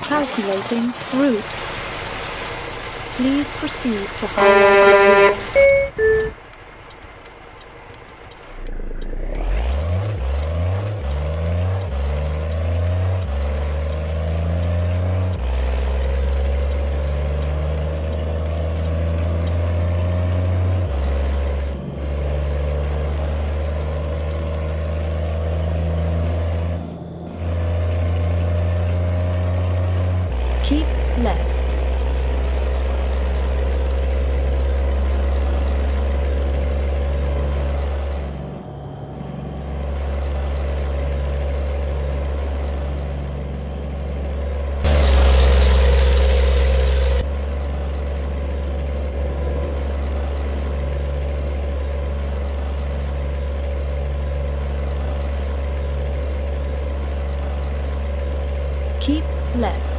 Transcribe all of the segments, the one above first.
Calculating route. Please proceed to highlighted route. Keep left. Keep left.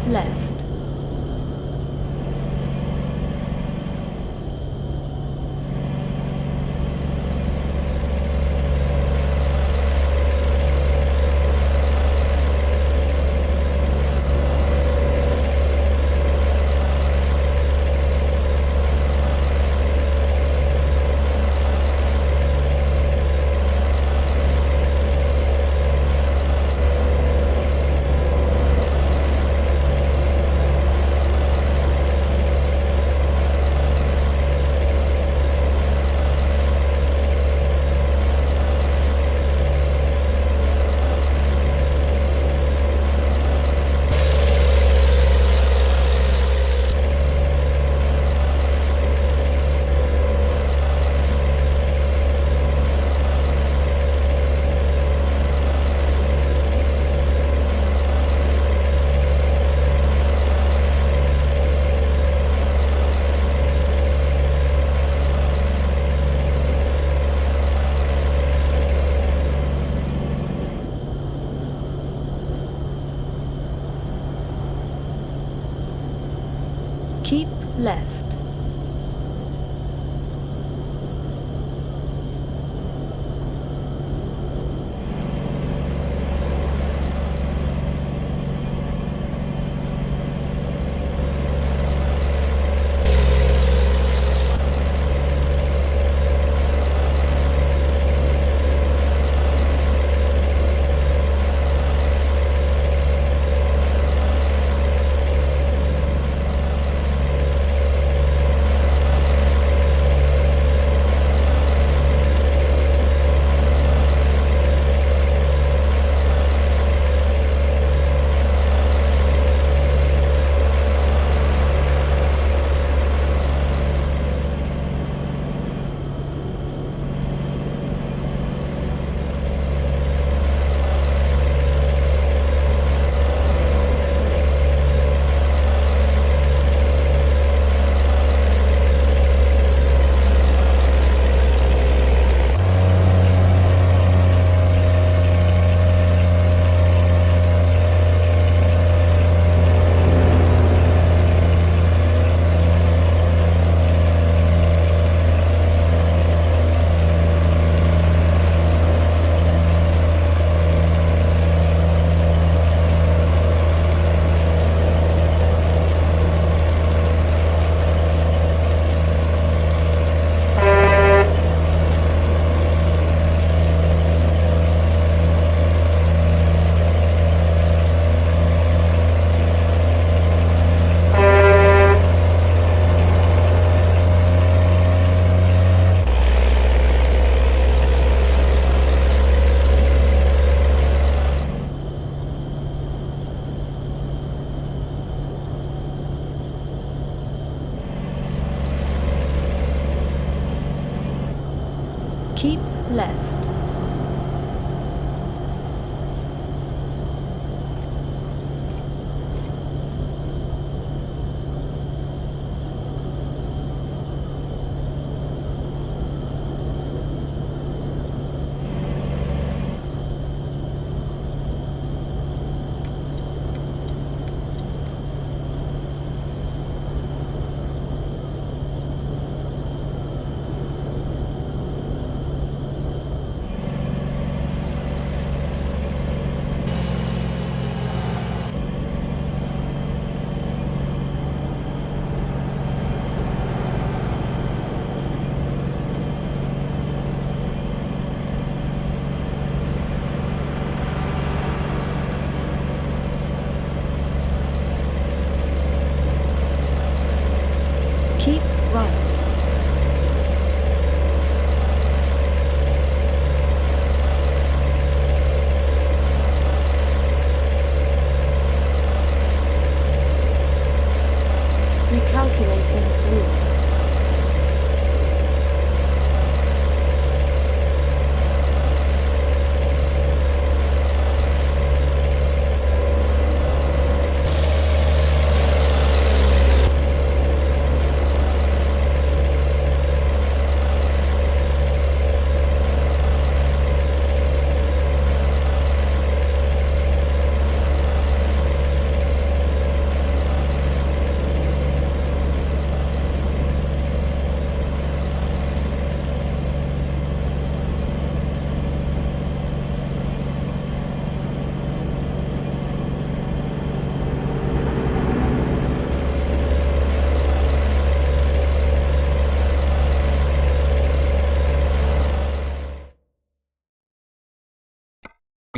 left. Keep left.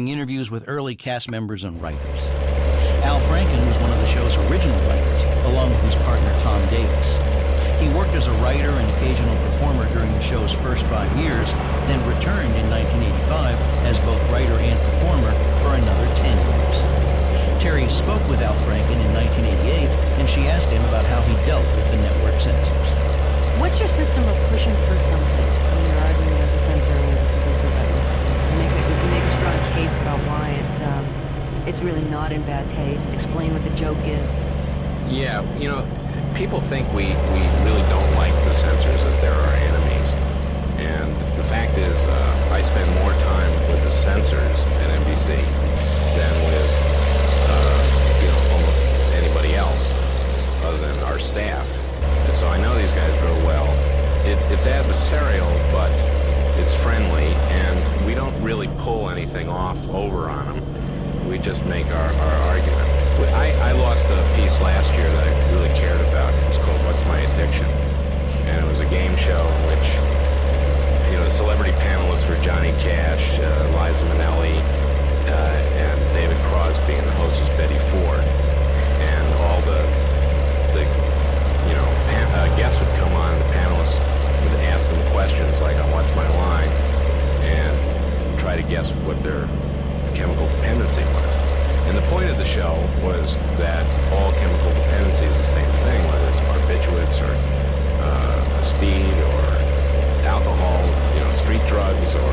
doing interviews with early cast members and writers. Al Franken was one of the show's original writers, along with his partner Tom Davis. He worked as a writer and occasional performer during the show's first 5 years, then returned in 1985 as both writer and performer for another 10 years. Terry spoke with Al Franken in 1988, and she asked him about how he dealt with the network censors. What's your system of pushing through something when you're arguing with the censor or with the producer about it? You can make a strong case about why it's really not in bad taste. Explain what the joke is. Yeah, you know, people think we really don't like the censors, that they're our enemies. And the fact is, I spend more time with the censors at NBC than with, almost anybody else other than our staff. And so I know these guys real well. It's adversarial, but it's friendly, and we don't really pull anything off over on them. We just make our argument. I lost a piece last year that I really cared about. It was called What's My Addiction? And it was a game show in which, the celebrity panelists were Johnny Cash, Liza Minnelli, and David Crosby, and the host was Betty Ford. And all the guests would come on, and the panelists would ask them questions like, what's my line? And try to guess what their chemical dependency was. And the point of the show was that all chemical dependency is the same thing, whether it's barbiturates or speed or alcohol, street drugs or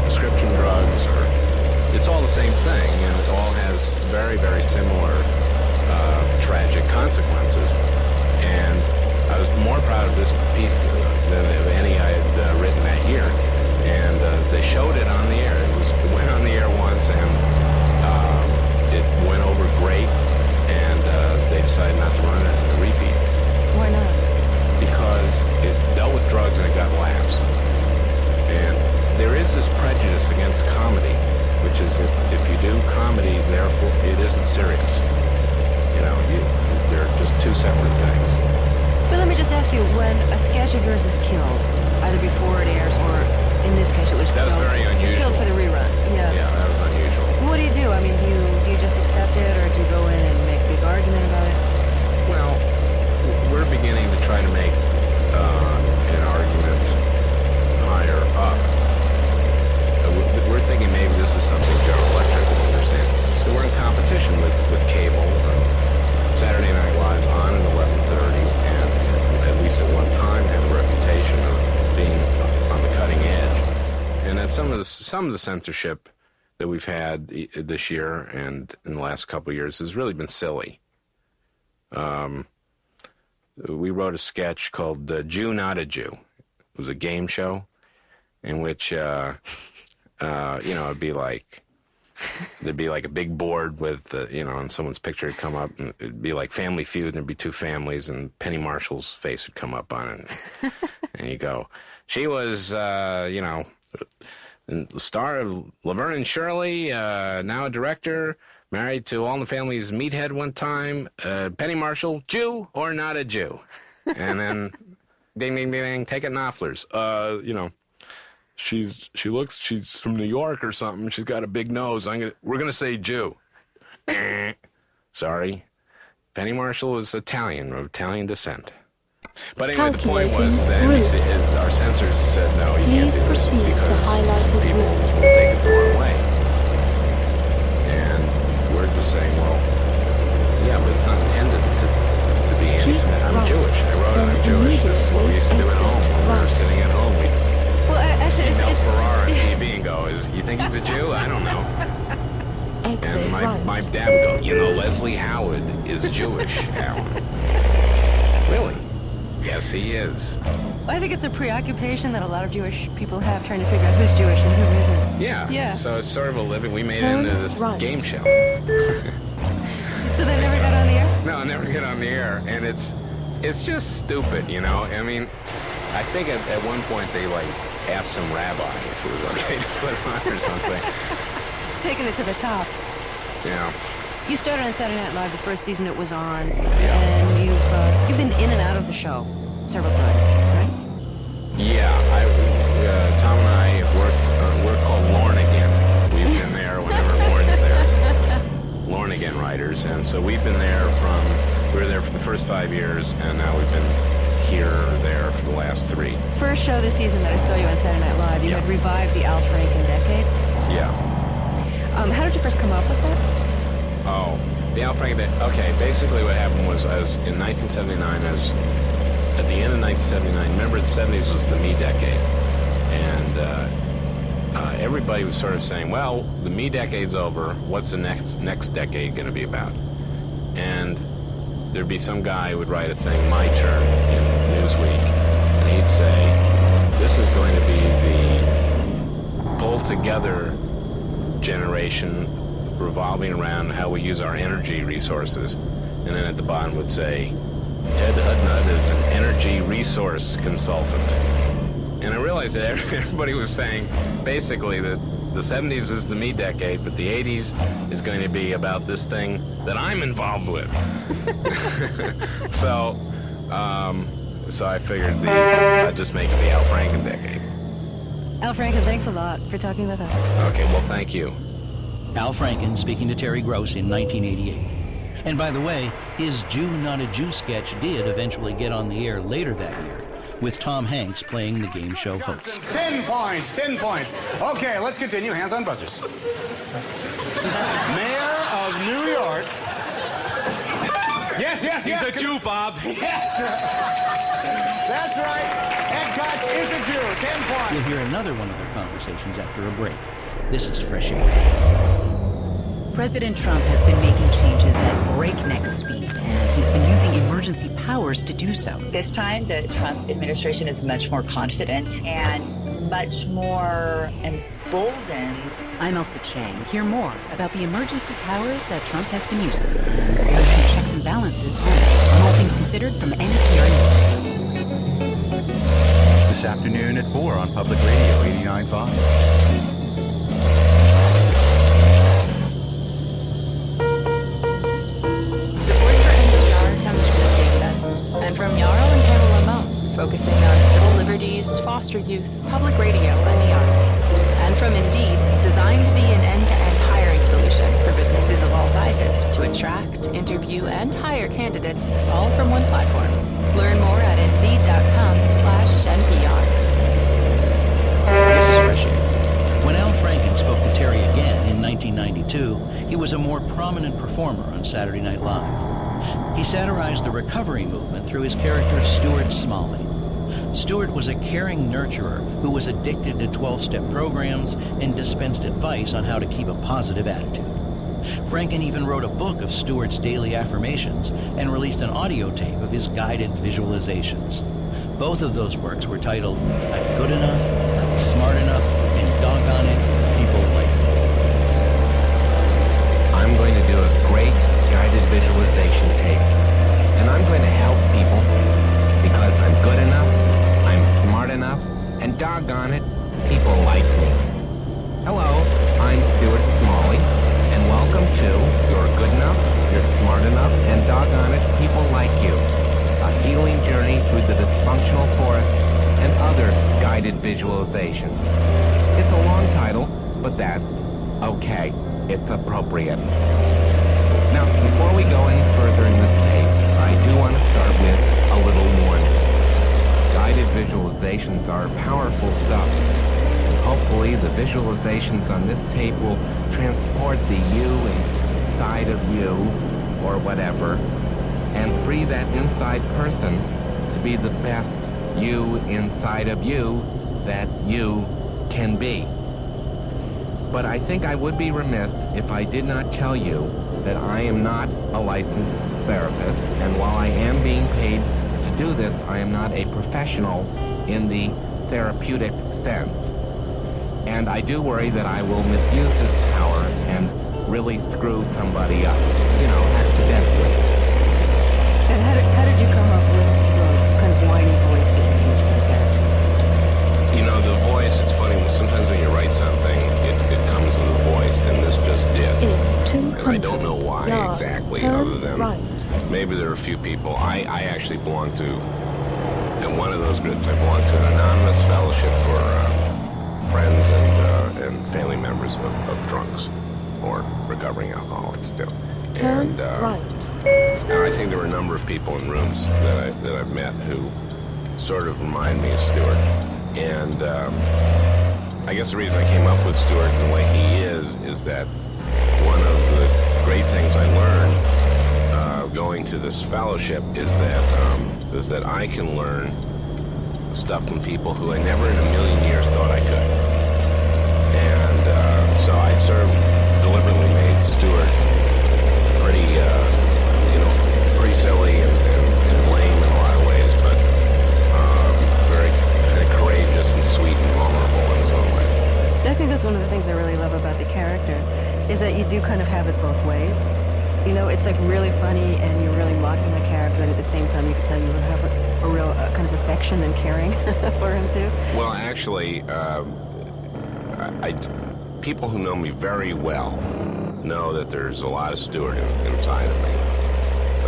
prescription drugs, or it's all the same thing, and it all has very, very similar tragic consequences. And I was more proud of this piece than of any I had written that year. And they showed it on the air. It went on the air once, and it went over great, and they decided not to run it in a repeat. Why not? Because it dealt with drugs and it got laughs. And there is this prejudice against comedy, which is if you do comedy, therefore it isn't serious. They're just two separate things. But let me just ask you, when a sketch of yours is killed, either before it airs or, in this case, it was killed. That was very unusual. It was killed for the rerun. Yeah. Yeah, that was unusual. What do you do? I mean, do you just accept it, or do you go in and make a big argument about it? Well, we're beginning to try to make an argument higher up. We're thinking maybe this is something General Electric will understand. That we're in competition with cable. Saturday Night Live's on at 11:30, and at least at one time had a reputation of being on the cutting edge. And that some of the censorship that we've had this year and in the last couple of years has really been silly. We wrote a sketch called Jew Not a Jew. It was a game show in which, it'd be like, there'd be like a big board with, and someone's picture would come up, and it'd be like Family Feud, and there'd be two families, and Penny Marshall's face would come up on it. And you go, she was, the star of Laverne and Shirley, now a director, married to All in the Family's meathead one time, Penny Marshall, Jew or not a Jew? And then, ding, ding, ding, ding, take it Knopfler's. She's from New York or something. She's got a big nose. We're gonna say Jew. Sorry. Penny Marshall was Italian, of Italian descent. But anyway, the point was that NBC, our censors said, no, you can't do this because some people will take it the wrong way. And we're just saying, well, yeah, but it's not intended to be anti-Semitic. I'm Jewish. I wrote it, I'm Jewish. This is what we used to do at home when we were sitting at home. Actually, see Mel Ferrar on TV and go, you think he's a Jew? I don't know. And my dad would go, Leslie Howard is Jewish, Alan. Really? Yes, he is. Well, I think it's a preoccupation that a lot of Jewish people have, trying to figure out who's Jewish and who isn't. Yeah. So it's sort of a living. We made it into this game show. So they never got on the air? No, it never got on the air. And it's just stupid, I mean, I think at one point they, asked some rabbi if it was okay to put it on or something. It's taking it to the top. Yeah. You started on Saturday Night Live the first season it was on, and you've been in and out of the show several times, right? Yeah, Tom and I have worked. We're called Lorne again. We've been there whenever writers, and so we've been there we were there for the first 5 years, and now we've been here or there for the last 3. First show this season that I saw you on Saturday Night Live, you had revived the Al Franken decade. Yeah. How did you first come up with that? Oh, the Al Franken. Okay, basically what happened was I was in 1979. I was at the end of 1979. Remember, the 70s was the me decade, and everybody was sort of saying, "Well, the me decade's over. What's the next decade going to be about?" And there'd be some guy who would write a thing, My Turn, in Newsweek, and he'd say, "This is going to be the pulled-together generation revolving around how we use our energy resources." And then at the bottom would say, "Ted Hudnut is an energy resource consultant." And I realized that everybody was saying basically that the 70s was the me decade, but the 80s is going to be about this thing that I'm involved with. So I figured I'd just make it the Al Franken decade. Al Franken, thanks a lot for talking with us. Okay, well, thank you. Al Franken speaking to Terry Gross in 1988. And by the way, his Jew Not a Jew sketch did eventually get on the air later that year, with Tom Hanks playing the game show host. 10 points, 10 points. Okay, let's continue. Hands on buzzers. Mayor of New York. Yes. He's a Jew, Bob. Yes. That's right. Ed Koch is a Jew. 10 points. We'll hear another one of their conversations after a break. This is Fresh Air. President Trump has been making changes at breakneck speed, and he's been using emergency powers to do so. This time, the Trump administration is much more confident and much more emboldened. I'm Elsa Chang. Hear more about the emergency powers that Trump has been using and the very few checks and balances on All Things Considered from NPR News. This afternoon at 4 on Public Radio 89.5. And from Jarl and Carol Lamont, focusing on civil liberties, foster youth, public radio, and the arts. And from Indeed, designed to be an end-to-end hiring solution for businesses of all sizes to attract, interview, and hire candidates, all from one platform. Learn more at Indeed.com/NPR. This is Fresh Air. When Al Franken spoke to Terry again in 1992, he was a more prominent performer on Saturday Night Live. He satirized the recovery movement through his character Stuart Smalley. Stuart was a caring nurturer who was addicted to 12-step programs and dispensed advice on how to keep a positive attitude. Franken even wrote a book of Stuart's daily affirmations and released an audio tape of his guided visualizations. Both of those works were titled, "I'm Good Enough, I'm Smart Enough, and Doggone It, People Like Me." I'm going to do a great guided visualization tape, and I'm going to help people because I'm good enough, I'm smart enough, and doggone it, people like me. Hello, I'm Stuart Smalley, and welcome to You're Good Enough, You're Smart Enough, and Doggone It, People Like You, a healing journey through the dysfunctional forest and other guided visualizations. It's a long title, but that's okay. It's appropriate. Now, before we go any further in this tape, I do want to start with a little warning. Guided visualizations are powerful stuff. And hopefully the visualizations on this tape will transport the you inside of you, or whatever, and free that inside person to be the best you inside of you that you can be. But I think I would be remiss if I did not tell you that I am not a licensed therapist, and while I am being paid to do this, I am not a professional in the therapeutic sense. And I do worry that I will misuse this power and really screw somebody up, accidentally. And how did you come up with the kind of whiny voice that you use for the character? The voice, it's funny, sometimes when you write something, it comes in the voice, and this just did. And I don't know why exactly, other than maybe there are a few people. I actually belong to, in one of those groups, I belong to an anonymous fellowship for friends and family members of drunks or recovering alcoholics too. Turn right. And I think there were a number of people in rooms that I've met who sort of remind me of Stuart. And I guess the reason I came up with Stuart the way he is that one of the great things I learned going to this fellowship is that I can learn stuff from people who I never in a million years thought I could. And so I sort of deliberately made Stuart pretty, pretty silly and lame in a lot of ways, but very kind of courageous and sweet and vulnerable in his own way. I think that's one of the things I really love about the character, is that you do kind of have it both ways. You know, it's like really funny and you're really mocking the character, and at the same time you can tell you have a real kind of affection and caring for him too. Well, actually, people who know me very well know that there's a lot of Stuart inside of me.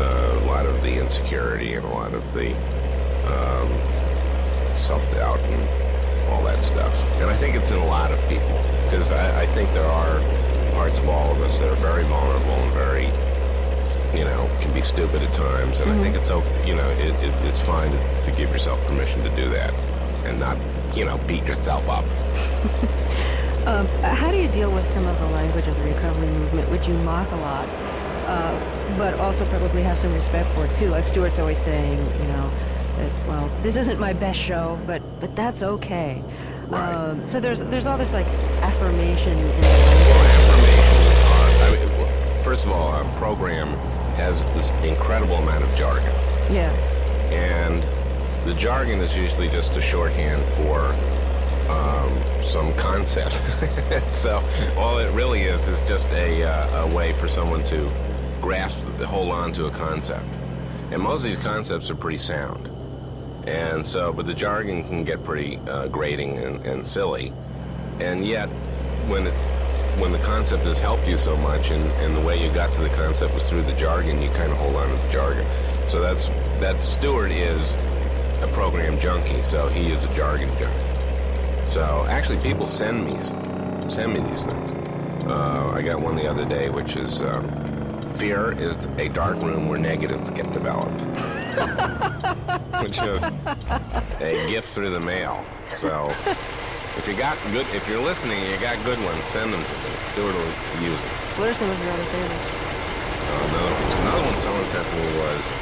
A lot of the insecurity and a lot of the self-doubt and all that stuff. And I think it's in a lot of people, because I think there are parts of all of us that are very vulnerable and very, can be stupid at times. And I think it's okay, it's fine to give yourself permission to do that and not, beat yourself up. How do you deal with some of the language of the recovery movement, which you mock a lot, but also probably have some respect for it too? Like Stuart's always saying, that, well, this isn't my best show, but that's okay. Right. So there's all this like affirmation in the language. Affirmation is hard. First of all, a program has this incredible amount of jargon. Yeah. And the jargon is usually just a shorthand for some concept. So all it really is just a way for someone to hold on to a concept. And most of these concepts are pretty sound. And so, but the jargon can get pretty grating and silly. And yet, when the concept has helped you so much, and the way you got to the concept was through the jargon, you kind of hold on to the jargon. So that Stuart is a program junkie, so he is a jargon junkie. So actually, people send me these things. I got one the other day, which is fear is a dark room where negatives get developed, which is a gift through the mail. So if you're listening, and you got good ones, send them to me. Stuart will use them. What are some of your other favorites? Another one someone sent to me was